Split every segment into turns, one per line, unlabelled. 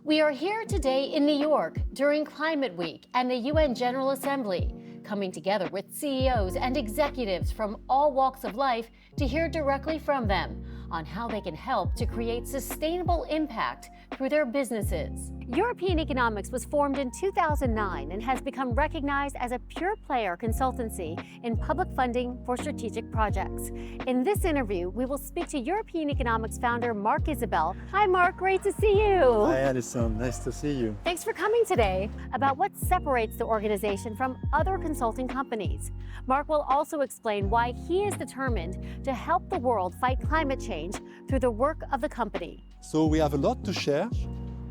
We are here today in New York during Climate Week and the UN General Assembly, coming together with CEOs and executives from all walks of life to hear directly from them on how they can help to create sustainable impact through their businesses. European Economics was formed in 2009 and has become recognized as a pure player consultancy in public funding for strategic projects. In this interview, we will speak to European Economics founder Mark Isabel. Hi Mark, great to see you.
Hi Alison, nice to see you.
Thanks for coming today. About what separates the organization from other consulting companies. Mark will also explain why he is determined to help the world fight climate change through the work of the company.
So we have a lot to share,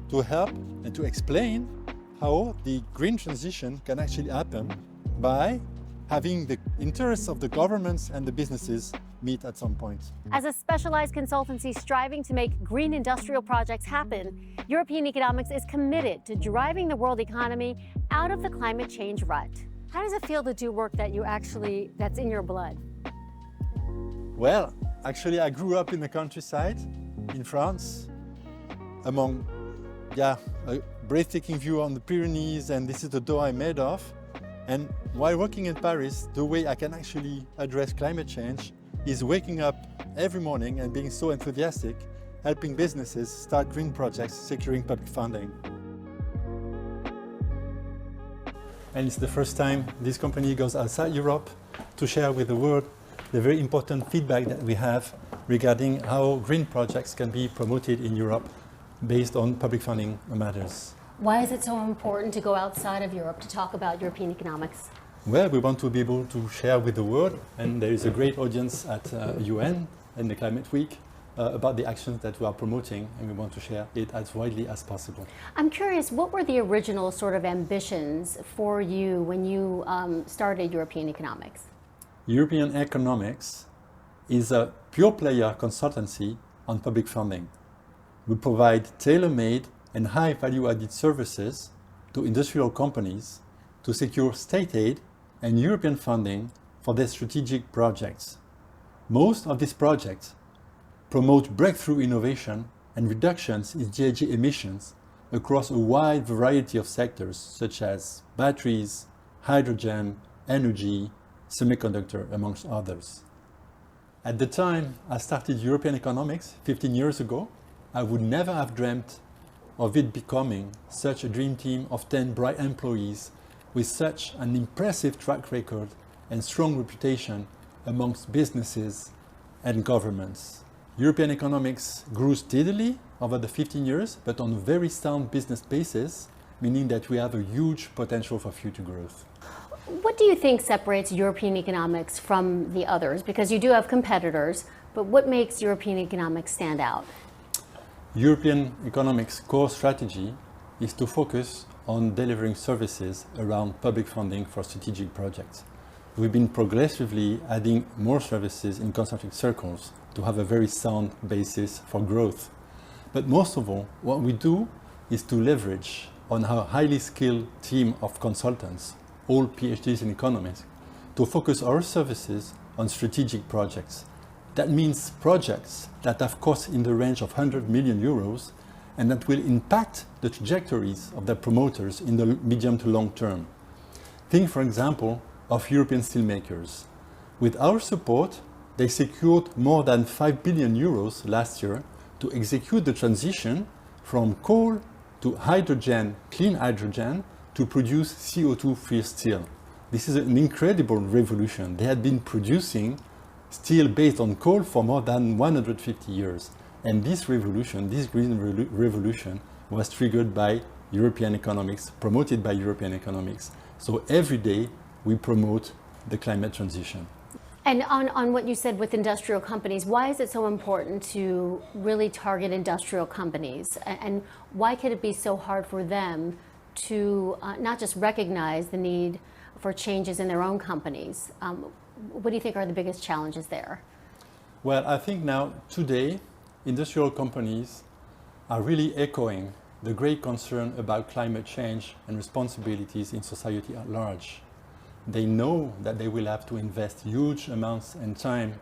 to help and to explain how the green transition can actually happen by having the interests of the governments and the businesses meet at some point.
As a specialized consultancy striving to make green industrial projects happen, European Economics is committed to driving the world economy out of the climate change rut. How does it feel to do work that's in your blood?
Well, actually I grew up in the countryside in France, among a breathtaking view on the Pyrenees, and this is the dough I'm made of. And while working in Paris, the way I can actually address climate change is waking up every morning and being so enthusiastic, helping businesses start green projects, securing public funding. And it's the first time this company goes outside Europe to share with the world the very important feedback that we have regarding how green projects can be promoted in Europe based on public funding matters.
Why is it so important to go outside of Europe to talk about European economics?
Well, we want to be able to share with the world, and there is a great audience at UN and the Climate Week about the actions that we are promoting, and we want to share it as widely as possible.
I'm curious, what were the original sort of ambitions for you when you started European Economics?
European Economics is a pure player consultancy on public funding. We provide tailor-made and high value-added services to industrial companies to secure state aid and European funding for their strategic projects. Most of these projects promote breakthrough innovation and reductions in GHG emissions across a wide variety of sectors such as batteries, hydrogen, energy, semiconductor, amongst others. At the time I started European Economics 15 years ago, I would never have dreamt of it becoming such a dream team of 10 bright employees with such an impressive track record and strong reputation amongst businesses and governments. European Economics grew steadily over the 15 years, but on a very sound business basis, meaning that we have a huge potential for future growth.
What do you think separates European Economics from the others? Because you do have competitors, but what makes European Economics stand out?
European Economics' core strategy is to focus on delivering services around public funding for strategic projects. We've been progressively adding more services in concentric circles to have a very sound basis for growth. But most of all, what we do is to leverage on our highly skilled team of consultants, all PhDs in economics, to focus our services on strategic projects. That means projects that have costs in the range of 100 million euros and that will impact the trajectories of their promoters in the medium to long term. Think, for example, of European steelmakers. With our support, they secured more than 5 billion euros last year to execute the transition from coal to hydrogen, clean hydrogen, to produce CO2-free steel. This is an incredible revolution. They had been producing steel based on coal for more than 150 years. And this revolution, this green revolution, was triggered by European Economics, promoted by European Economics. So every day we promote the climate transition.
And on what you said with industrial companies, why is it so important to really target industrial companies? And why could it be so hard for them to not just recognize the need for changes in their own companies? What do you think are the biggest challenges there?
Well, I think now, today, industrial companies are really echoing the great concern about climate change and responsibilities in society at large. They know that they will have to invest huge amounts and time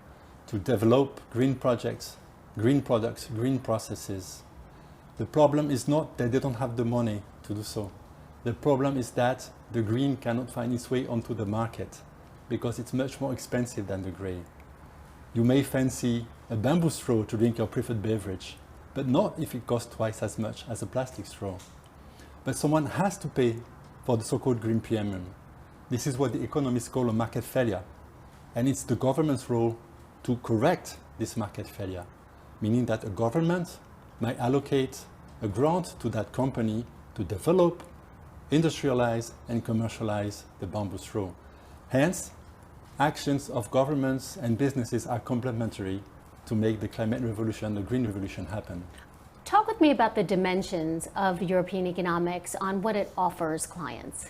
to develop green projects, green products, green processes. The problem is not that they don't have the money to do so. The problem is that the green cannot find its way onto the market because it's much more expensive than the gray. You may fancy a bamboo straw to drink your preferred beverage, but not if it costs twice as much as a plastic straw. But someone has to pay for the so-called green premium. This is what the economists call a market failure. And it's the government's role to correct this market failure, meaning that a government might allocate a grant to that company to develop, industrialize, and commercialize the bamboo straw. Hence, actions of governments and businesses are complementary to make the climate revolution, the green revolution happen.
Talk with me about the dimensions of European economics on what it offers clients.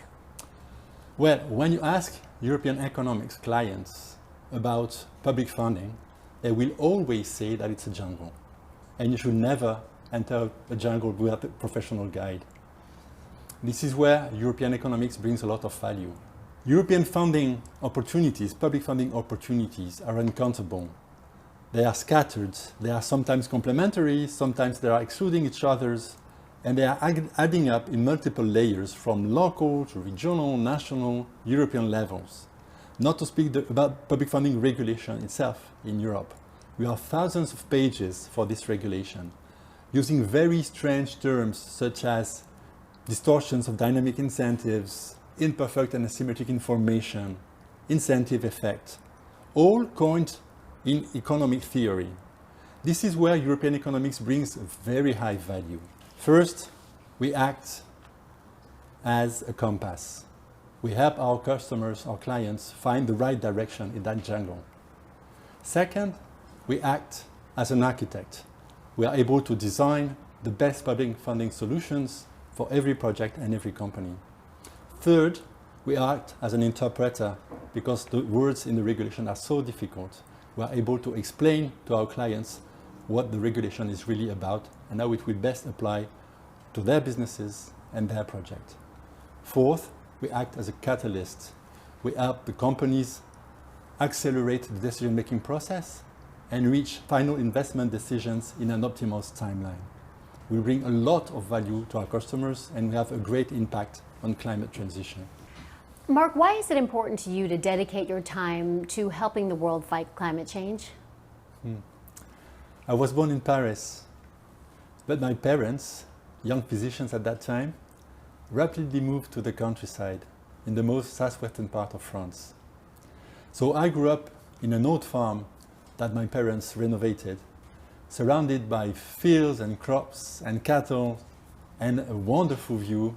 Well, when you ask European economics clients about public funding, they will always say that it's a jungle. And you should never enter a jungle without a professional guide. This is where European economics brings a lot of value. European funding opportunities, public funding opportunities, are uncountable. They are scattered. They are sometimes complementary, sometimes they are excluding each other, and they are adding up in multiple layers from local to regional, national, European levels. Not to speak about public funding regulation itself in Europe. We have thousands of pages for this regulation, using very strange terms such as distortions of dynamic incentives, imperfect and asymmetric information, incentive effect, all coined in economic theory. This is where European economics brings a very high value. First, we act as a compass. We help our customers, our clients, find the right direction in that jungle. Second, we act as an architect. We are able to design the best public funding solutions for every project and every company. Third, we act as an interpreter because the words in the regulation are so difficult. We are able to explain to our clients what the regulation is really about and how it will best apply to their businesses and their project. Fourth, we act as a catalyst. We help the companies accelerate the decision-making process and reach final investment decisions in an optimal timeline. We bring a lot of value to our customers and we have a great impact on climate transition.
Mark, why is it important to you to dedicate your time to helping the world fight climate change?
I was born in Paris, but my parents, young physicians at that time, rapidly moved to the countryside in the most southwestern part of France. So I grew up in an old farm that my parents renovated, surrounded by fields and crops and cattle and a wonderful view,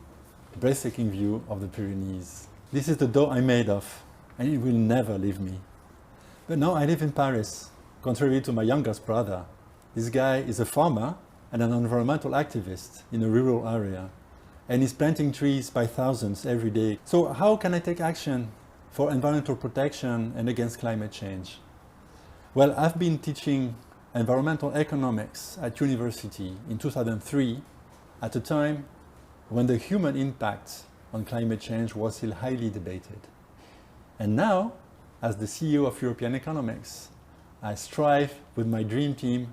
breathtaking view of the Pyrenees. This is the dough I'm made of, and it will never leave me. But now I live in Paris, contrary to my youngest brother. This guy is a farmer and an environmental activist in a rural area, and he's planting trees by thousands every day. So how can I take action for environmental protection and against climate change? Well, I've been teaching environmental economics at university in 2003, at a time when the human impact on climate change was still highly debated. And now, as the CEO of European economics, I strive with my dream team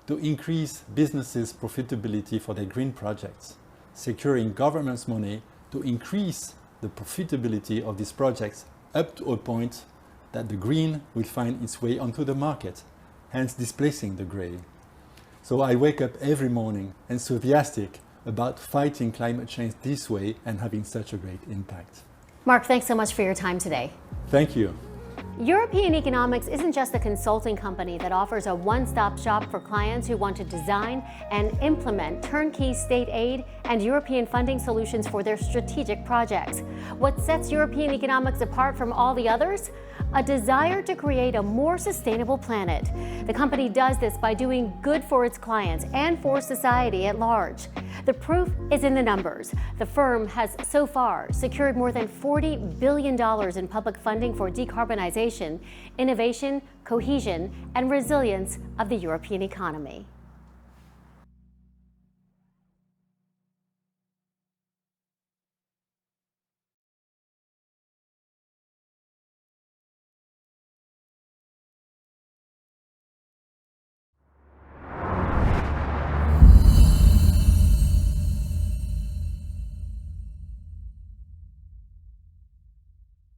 to increase businesses' profitability for their green projects, securing government's money to increase the profitability of these projects up to a point that the green will find its way onto the market, hence displacing the gray. So I wake up every morning enthusiastic about fighting climate change this way and having such a great impact.
Mark, thanks so much for your time today.
Thank you.
European Economics isn't just a consulting company that offers a one-stop shop for clients who want to design and implement turnkey state aid and European funding solutions for their strategic projects. What sets European Economics apart from all the others? A desire to create a more sustainable planet. The company does this by doing good for its clients and for society at large. The proof is in the numbers. The firm has so far secured more than $40 billion in public funding for decarbonization, innovation, cohesion, and resilience of the European economy.